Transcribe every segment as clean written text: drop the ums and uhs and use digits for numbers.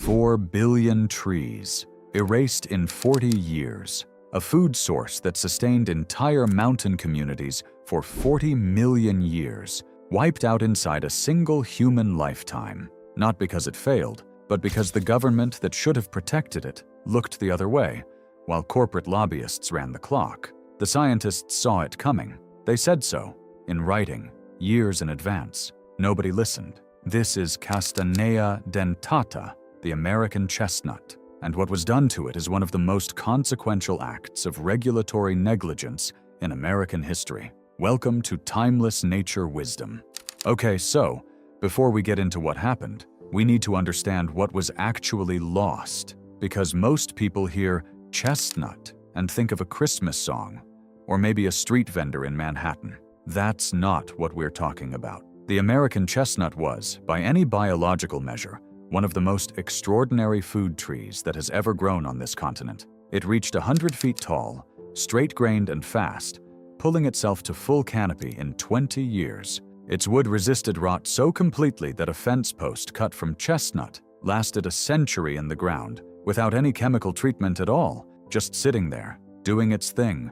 4 billion trees, erased in 40 years. A food source that sustained entire mountain communities for 40 million years, wiped out inside a single human lifetime. Not because it failed, but because the government that should have protected it looked the other way, while corporate lobbyists ran the clock. The scientists saw it coming. They said so, in writing, years in advance. Nobody listened. This is Castanea dentata, the American chestnut, and what was done to it is one of the most consequential acts of regulatory negligence in American history. Welcome to timeless nature wisdom. Okay, so, before we get into what happened, we need to understand what was actually lost, because most people hear chestnut and think of a Christmas song, or maybe a street vendor in Manhattan. That's not what we're talking about. The American chestnut was, by any biological measure, one of the most extraordinary food trees that has ever grown on this continent. It reached 100 feet tall, straight-grained and fast, pulling itself to full canopy in 20 years. Its wood resisted rot so completely that a fence post cut from chestnut lasted a century in the ground, without any chemical treatment at all, just sitting there, doing its thing,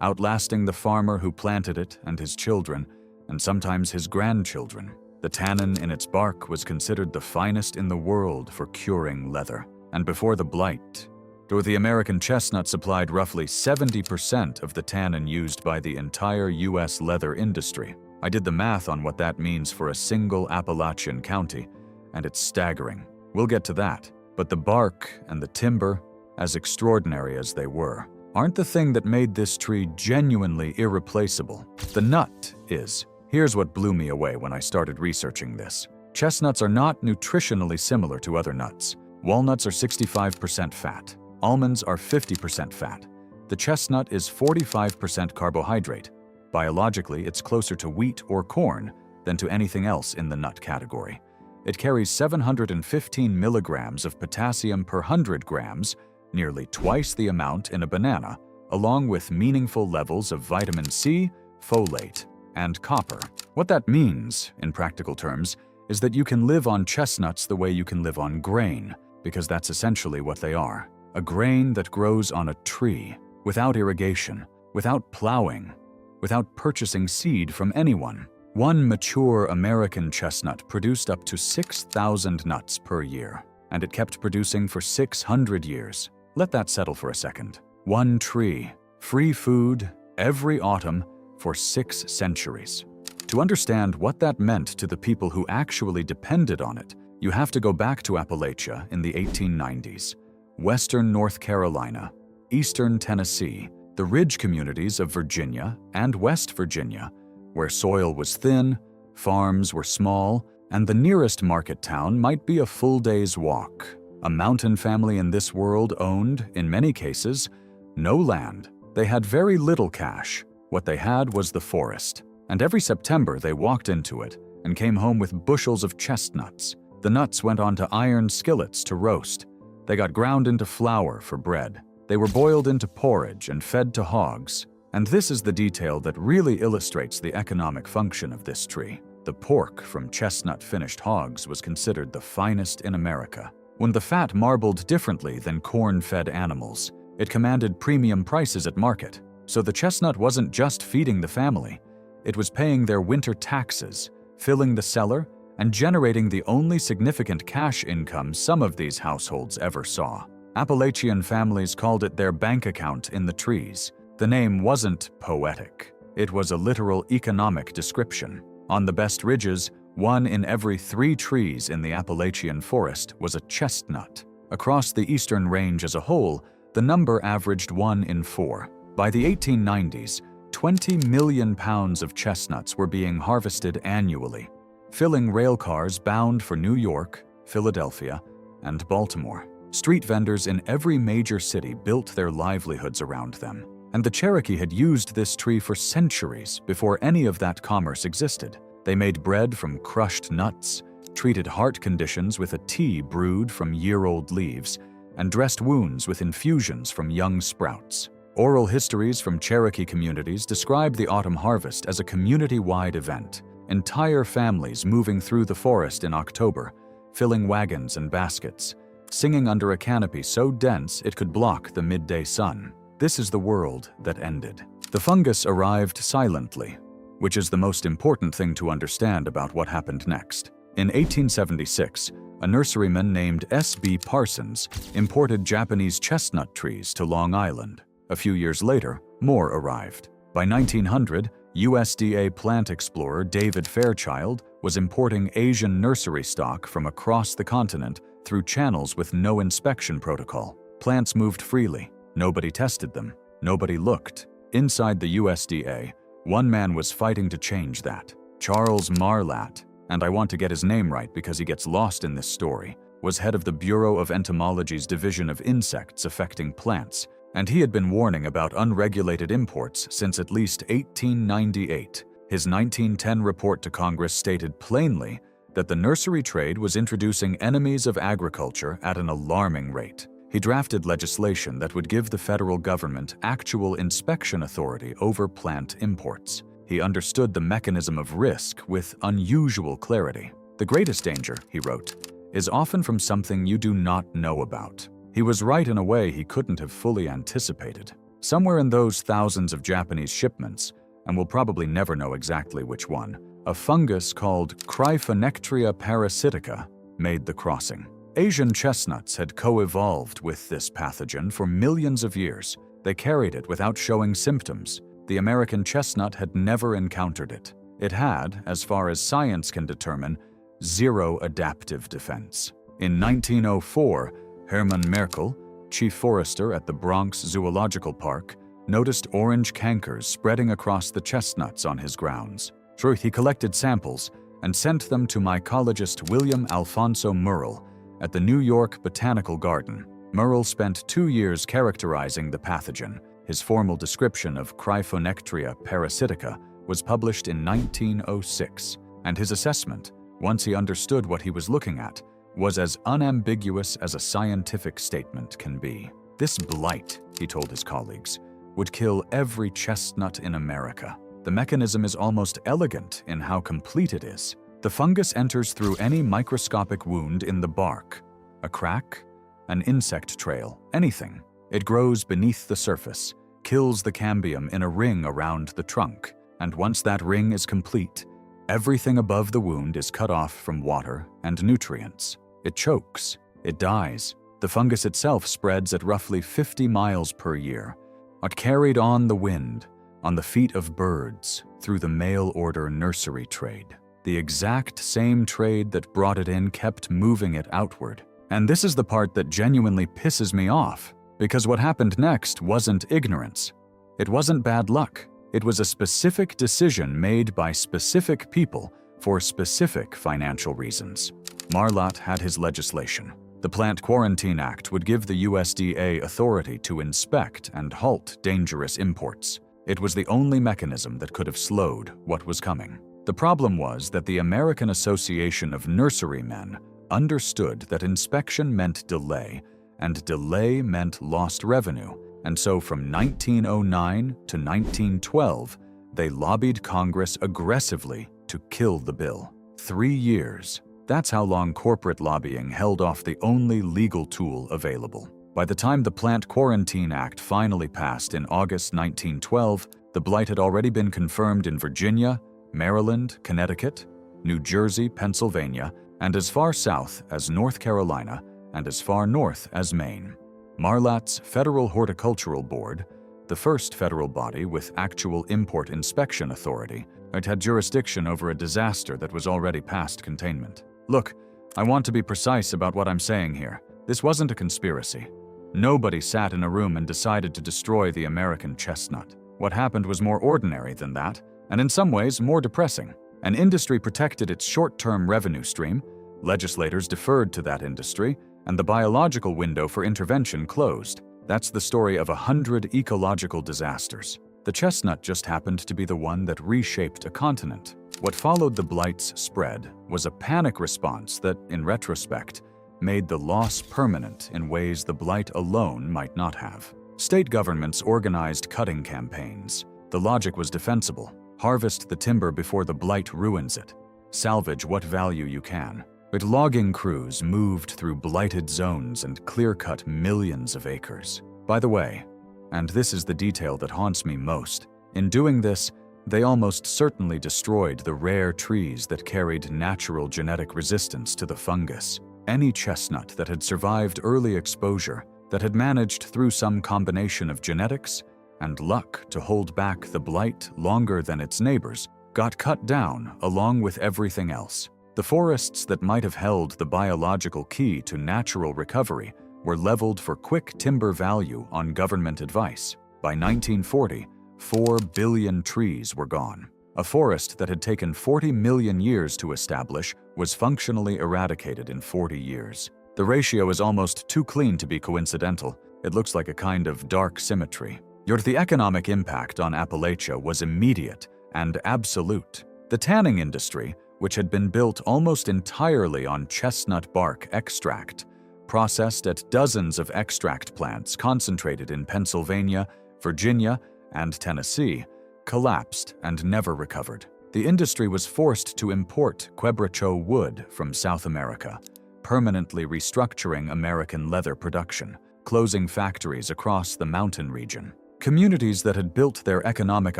outlasting the farmer who planted it and his children, and sometimes his grandchildren. The tannin in its bark was considered the finest in the world for curing leather. And before the Blight, the American chestnut supplied roughly 70% of the tannin used by the entire U.S. leather industry. I did the math on what that means for a single Appalachian county, and it's staggering. We'll get to that. But the bark and the timber, as extraordinary as they were, aren't the thing that made this tree genuinely irreplaceable. The nut is. Here's what blew me away when I started researching this. Chestnuts are not nutritionally similar to other nuts. Walnuts are 65% fat. Almonds are 50% fat. The chestnut is 45% carbohydrate. Biologically, it's closer to wheat or corn than to anything else in the nut category. It carries 715 milligrams of potassium per 100 grams, nearly twice the amount in a banana, along with meaningful levels of vitamin C, folate, and copper. What that means, in practical terms, is that you can live on chestnuts the way you can live on grain, because that's essentially what they are. A grain that grows on a tree, without irrigation, without plowing, without purchasing seed from anyone. One mature American chestnut produced up to 6,000 nuts per year, and it kept producing for 600 years. Let that settle for a second. One tree, free food, every autumn, for 6 centuries. To understand what that meant to the people who actually depended on it, you have to go back to Appalachia in the 1890s, western North Carolina, eastern Tennessee, the ridge communities of Virginia and West Virginia, where soil was thin, farms were small, and the nearest market town might be a full day's walk. A mountain family in this world owned, in many cases, no land. They had very little cash. What they had was the forest, and every September they walked into it and came home with bushels of chestnuts. The nuts went onto iron skillets to roast. They got ground into flour for bread. They were boiled into porridge and fed to hogs. And this is the detail that really illustrates the economic function of this tree. The pork from chestnut-finished hogs was considered the finest in America. When the fat marbled differently than corn-fed animals, it commanded premium prices at market. So the chestnut wasn't just feeding the family. It was paying their winter taxes, filling the cellar, and generating the only significant cash income some of these households ever saw. Appalachian families called it their bank account in the trees. The name wasn't poetic. It was a literal economic description. On the best ridges, 1 in every 3 trees in the Appalachian forest was a chestnut. Across the eastern range as a whole, the number averaged 1 in 4. By the 1890s, 20 million pounds of chestnuts were being harvested annually, filling rail cars bound for New York, Philadelphia, and Baltimore. Street vendors in every major city built their livelihoods around them. And the Cherokee had used this tree for centuries before any of that commerce existed. They made bread from crushed nuts, treated heart conditions with a tea brewed from year-old leaves, and dressed wounds with infusions from young sprouts. Oral histories from Cherokee communities describe the autumn harvest as a community-wide event. Entire families moving through the forest in October, filling wagons and baskets, singing under a canopy so dense it could block the midday sun. This is the world that ended. The fungus arrived silently, which is the most important thing to understand about what happened next. In 1876, a nurseryman named S.B. Parsons imported Japanese chestnut trees to Long Island. A few years later, more arrived. By 1900, USDA plant explorer David Fairchild was importing Asian nursery stock from across the continent through channels with no inspection protocol. Plants moved freely. Nobody tested them. Nobody looked. Inside the USDA, one man was fighting to change that. Charles Marlatt, and I want to get his name right because he gets lost in this story, was head of the Bureau of Entomology's Division of Insects Affecting Plants, and he had been warning about unregulated imports since at least 1898. His 1910 report to Congress stated plainly that the nursery trade was introducing enemies of agriculture at an alarming rate. He drafted legislation that would give the federal government actual inspection authority over plant imports. He understood the mechanism of risk with unusual clarity. The greatest danger, he wrote, is often from something you do not know about. He was right in a way he couldn't have fully anticipated. Somewhere in those thousands of Japanese shipments, and we'll probably never know exactly which one, a fungus called Cryphonectria parasitica made the crossing. Asian chestnuts had co-evolved with this pathogen for millions of years. They carried it without showing symptoms. The American chestnut had never encountered it. It had, as far as science can determine, zero adaptive defense. In 1904, Hermann Merkel, chief forester at the Bronx Zoological Park, noticed orange cankers spreading across the chestnuts on his grounds. He collected samples and sent them to mycologist William Alfonso Murrell at the New York Botanical Garden. Murrell spent 2 years characterizing the pathogen. His formal description of Cryphonectria parasitica was published in 1906, and his assessment, once he understood what he was looking at, was as unambiguous as a scientific statement can be. This blight, he told his colleagues, would kill every chestnut in America. The mechanism is almost elegant in how complete it is. The fungus enters through any microscopic wound in the bark, a crack, an insect trail, anything. It grows beneath the surface, kills the cambium in a ring around the trunk, and once that ring is complete, everything above the wound is cut off from water and nutrients. It chokes, it dies. The fungus itself spreads at roughly 50 miles per year, but carried on the wind, on the feet of birds, through the mail-order nursery trade. The exact same trade that brought it in kept moving it outward. And this is the part that genuinely pisses me off, because what happened next wasn't ignorance. It wasn't bad luck. It was a specific decision made by specific people for specific financial reasons. Marlatt had his legislation. The Plant Quarantine Act would give the USDA authority to inspect and halt dangerous imports. It was the only mechanism that could have slowed what was coming. The problem was that the American Association of Nurserymen understood that inspection meant delay, and delay meant lost revenue, and so from 1909 to 1912, they lobbied Congress aggressively to kill the bill. 3 years. That's how long corporate lobbying held off the only legal tool available. By the time the Plant Quarantine Act finally passed in August 1912, the blight had already been confirmed in Virginia, Maryland, Connecticut, New Jersey, Pennsylvania, and as far south as North Carolina, and as far north as Maine. Marlatt's Federal Horticultural Board, the first federal body with actual import inspection authority, had jurisdiction over a disaster that was already past containment. Look, I want to be precise about what I'm saying here. This wasn't a conspiracy. Nobody sat in a room and decided to destroy the American chestnut. What happened was more ordinary than that, and in some ways more depressing. An industry protected its short-term revenue stream, legislators deferred to that industry, and the biological window for intervention closed. That's the story of 100 ecological disasters. The chestnut just happened to be the one that reshaped a continent. What followed the blight's spread was a panic response that, in retrospect, made the loss permanent in ways the blight alone might not have. State governments organized cutting campaigns. The logic was defensible. Harvest the timber before the blight ruins it. Salvage what value you can. But logging crews moved through blighted zones and clear-cut millions of acres. By the way, and this is the detail that haunts me most, in doing this, they almost certainly destroyed the rare trees that carried natural genetic resistance to the fungus. Any chestnut that had survived early exposure, that had managed through some combination of genetics and luck to hold back the blight longer than its neighbors, got cut down along with everything else. The forests that might have held the biological key to natural recovery were leveled for quick timber value on government advice. By 1940, 4 billion trees were gone. A forest that had taken 40 million years to establish was functionally eradicated in 40 years. The ratio is almost too clean to be coincidental. It looks like a kind of dark symmetry. Yet the economic impact on Appalachia was immediate and absolute. The tanning industry, which had been built almost entirely on chestnut bark extract, processed at dozens of extract plants concentrated in Pennsylvania, Virginia, and Tennessee, collapsed and never recovered. The industry was forced to import quebracho wood from South America, permanently restructuring American leather production, closing factories across the mountain region. Communities that had built their economic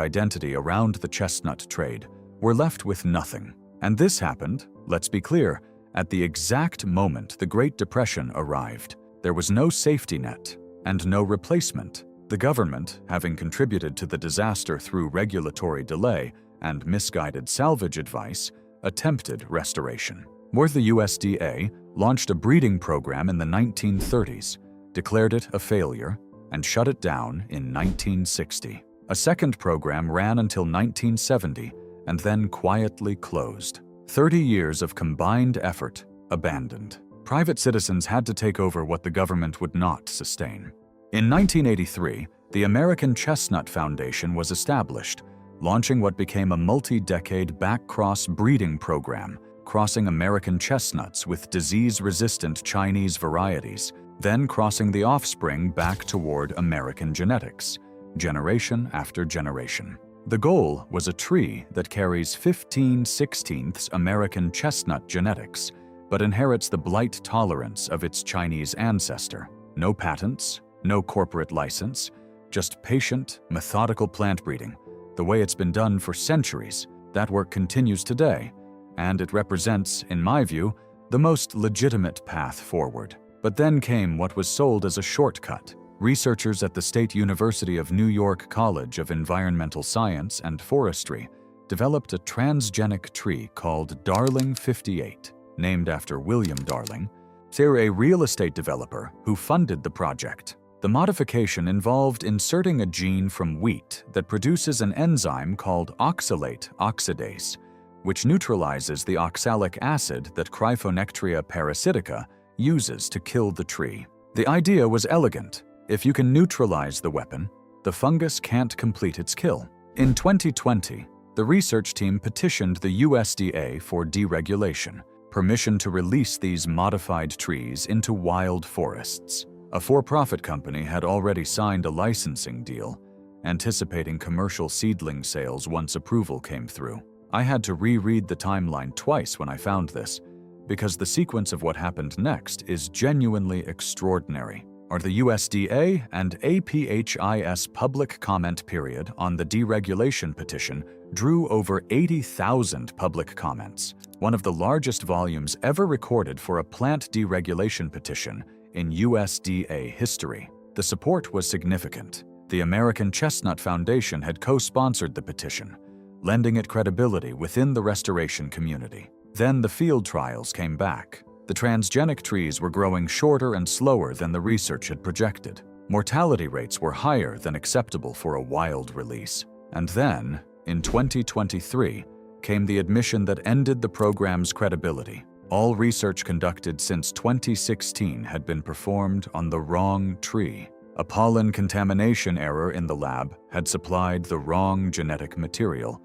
identity around the chestnut trade were left with nothing. And this happened, let's be clear, at the exact moment the Great Depression arrived. There was no safety net and no replacement. The government, having contributed to the disaster through regulatory delay and misguided salvage advice, attempted restoration. The USDA launched a breeding program in the 1930s, declared it a failure, and shut it down in 1960. A second program ran until 1970 and then quietly closed. 30 years of combined effort abandoned. Private citizens had to take over what the government would not sustain. In 1983, the American Chestnut Foundation was established, launching what became a multi-decade backcross breeding program, crossing American chestnuts with disease-resistant Chinese varieties, then crossing the offspring back toward American genetics, generation after generation. The goal was a tree that carries 15/16 American chestnut genetics, but inherits the blight tolerance of its Chinese ancestor. No patents, no corporate license, just patient, methodical plant breeding, the way it's been done for centuries. That work continues today, and it represents, in my view, the most legitimate path forward. But then came what was sold as a shortcut. Researchers at the State University of New York College of Environmental Science and Forestry developed a transgenic tree called Darling 58, named after William Darling. They're a real estate developer who funded the project. The modification involved inserting a gene from wheat that produces an enzyme called oxalate oxidase, which neutralizes the oxalic acid that Cryphonectria parasitica uses to kill the tree. The idea was elegant. If you can neutralize the weapon, the fungus can't complete its kill. In 2020, the research team petitioned the USDA for deregulation, permission to release these modified trees into wild forests. A for-profit company had already signed a licensing deal, anticipating commercial seedling sales once approval came through. I had to reread the timeline twice when I found this, because the sequence of what happened next is genuinely extraordinary. The USDA and APHIS public comment period on the deregulation petition drew over 80,000 public comments, one of the largest volumes ever recorded for a plant deregulation petition in USDA history. The support was significant. The American Chestnut Foundation had co-sponsored the petition, lending it credibility within the restoration community. Then the field trials came back. The transgenic trees were growing shorter and slower than the research had projected. Mortality rates were higher than acceptable for a wild release. And then, in 2023, came the admission that ended the program's credibility. All research conducted since 2016 had been performed on the wrong tree. A pollen contamination error in the lab had supplied the wrong genetic material,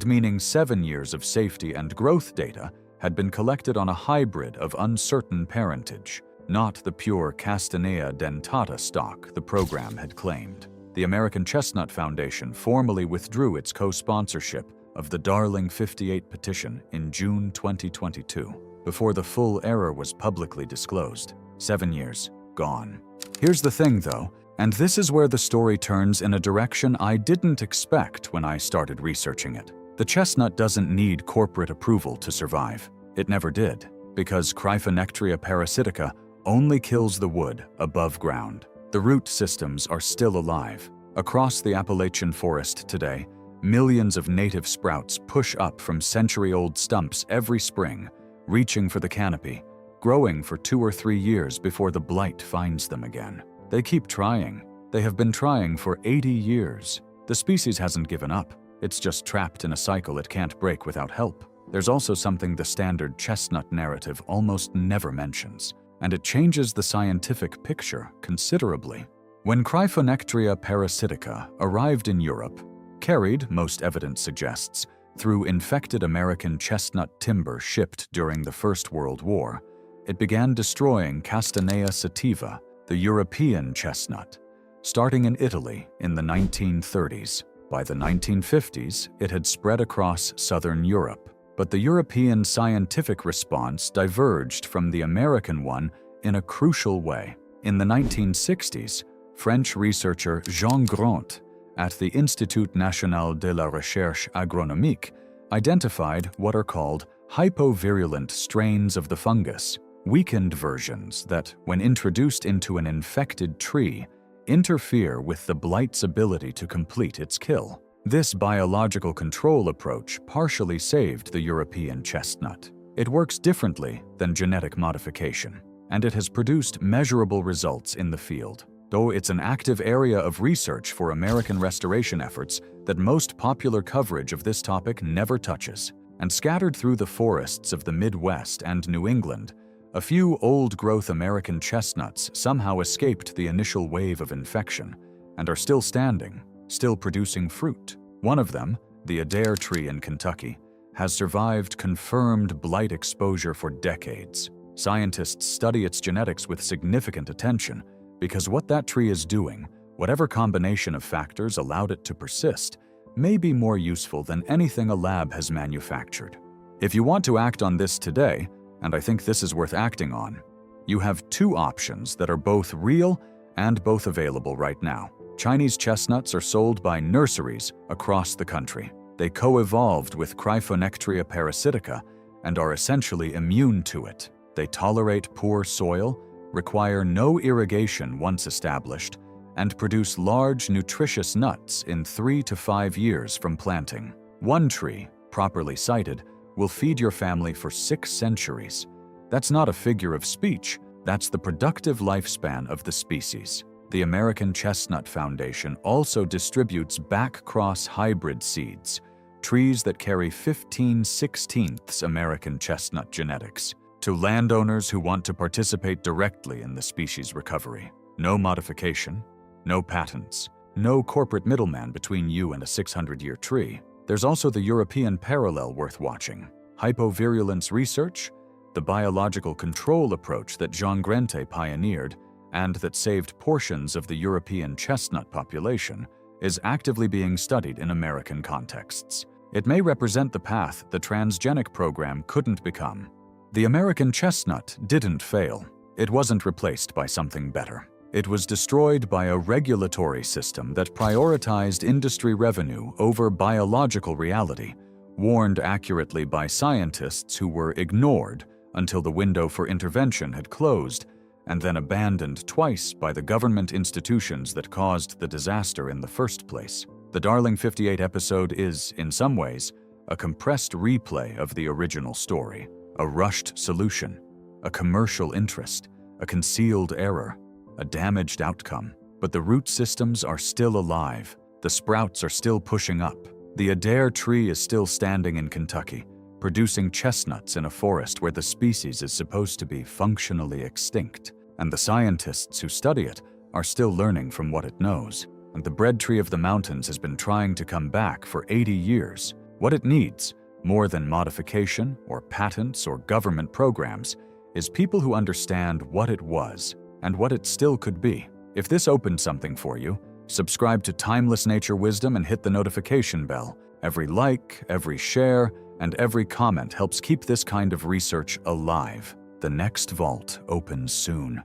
meaning 7 years of safety and growth data had been collected on a hybrid of uncertain parentage, not the pure Castanea dentata stock the program had claimed. The American Chestnut Foundation formally withdrew its co-sponsorship of the Darling 58 petition in June 2022. before the full error was publicly disclosed. 7 years, gone. Here's the thing though, and this is where the story turns in a direction I didn't expect when I started researching it. The chestnut doesn't need corporate approval to survive. It never did, because Cryphonectria parasitica only kills the wood above ground. The root systems are still alive. Across the Appalachian forest today, millions of native sprouts push up from century-old stumps every spring, reaching for the canopy, growing for 2 or 3 years before the blight finds them again. They keep trying. They have been trying for 80 years. The species hasn't given up. It's just trapped in a cycle it can't break without help. There's also something the standard chestnut narrative almost never mentions, and it changes the scientific picture considerably. When Cryphonectria parasitica arrived in Europe, carried, most evidence suggests, through infected American chestnut timber shipped during the First World War, it began destroying Castanea sativa, the European chestnut, starting in Italy in the 1930s. By the 1950s, it had spread across southern Europe, but the European scientific response diverged from the American one in a crucial way. In the 1960s, French researcher Jean Grant at the Institut National de la Recherche Agronomique identified what are called hypovirulent strains of the fungus, weakened versions that, when introduced into an infected tree, interfere with the blight's ability to complete its kill. This biological control approach partially saved the European chestnut. It works differently than genetic modification, and it has produced measurable results in the field, though it's an active area of research for American restoration efforts that most popular coverage of this topic never touches. And scattered through the forests of the Midwest and New England, a few old-growth American chestnuts somehow escaped the initial wave of infection and are still standing, still producing fruit. One of them, the Adair tree in Kentucky, has survived confirmed blight exposure for decades. Scientists study its genetics with significant attention because what that tree is doing, whatever combination of factors allowed it to persist, may be more useful than anything a lab has manufactured. If you want to act on this today, and I think this is worth acting on, you have 2 options that are both real and both available right now. Chinese chestnuts are sold by nurseries across the country. They co-evolved with Cryphonectria parasitica and are essentially immune to it. They tolerate poor soil, require no irrigation once established, and produce large, nutritious nuts in 3 to 5 years from planting. One tree, properly sited, will feed your family for 6 centuries. That's not a figure of speech, that's the productive lifespan of the species. The American Chestnut Foundation also distributes back-cross hybrid seeds, trees that carry 15/16 American chestnut genetics, to landowners who want to participate directly in the species recovery. No modification, no patents, no corporate middleman between you and a 600-year tree. There's also the European parallel worth watching. Hypovirulence research, the biological control approach that Jean Grant pioneered and that saved portions of the European chestnut population, is actively being studied in American contexts. It may represent the path the transgenic program couldn't become. The American chestnut didn't fail. It wasn't replaced by something better. It was destroyed by a regulatory system that prioritized industry revenue over biological reality, warned accurately by scientists who were ignored until the window for intervention had closed, and then abandoned twice by the government institutions that caused the disaster in the first place. The Darling 58 episode is, in some ways, a compressed replay of the original story, a rushed solution, a commercial interest, a concealed error, a damaged outcome. But the root systems are still alive. The sprouts are still pushing up. The Adair tree is still standing in Kentucky, producing chestnuts in a forest where the species is supposed to be functionally extinct. And the scientists who study it are still learning from what it knows. And the bread tree of the mountains has been trying to come back for 80 years. What it needs, more than modification or patents or government programs, is people who understand what it was and what it still could be. If this opened something for you, subscribe to Timeless Nature Wisdom and hit the notification bell. Every like, every share, and every comment helps keep this kind of research alive. The next vault opens soon.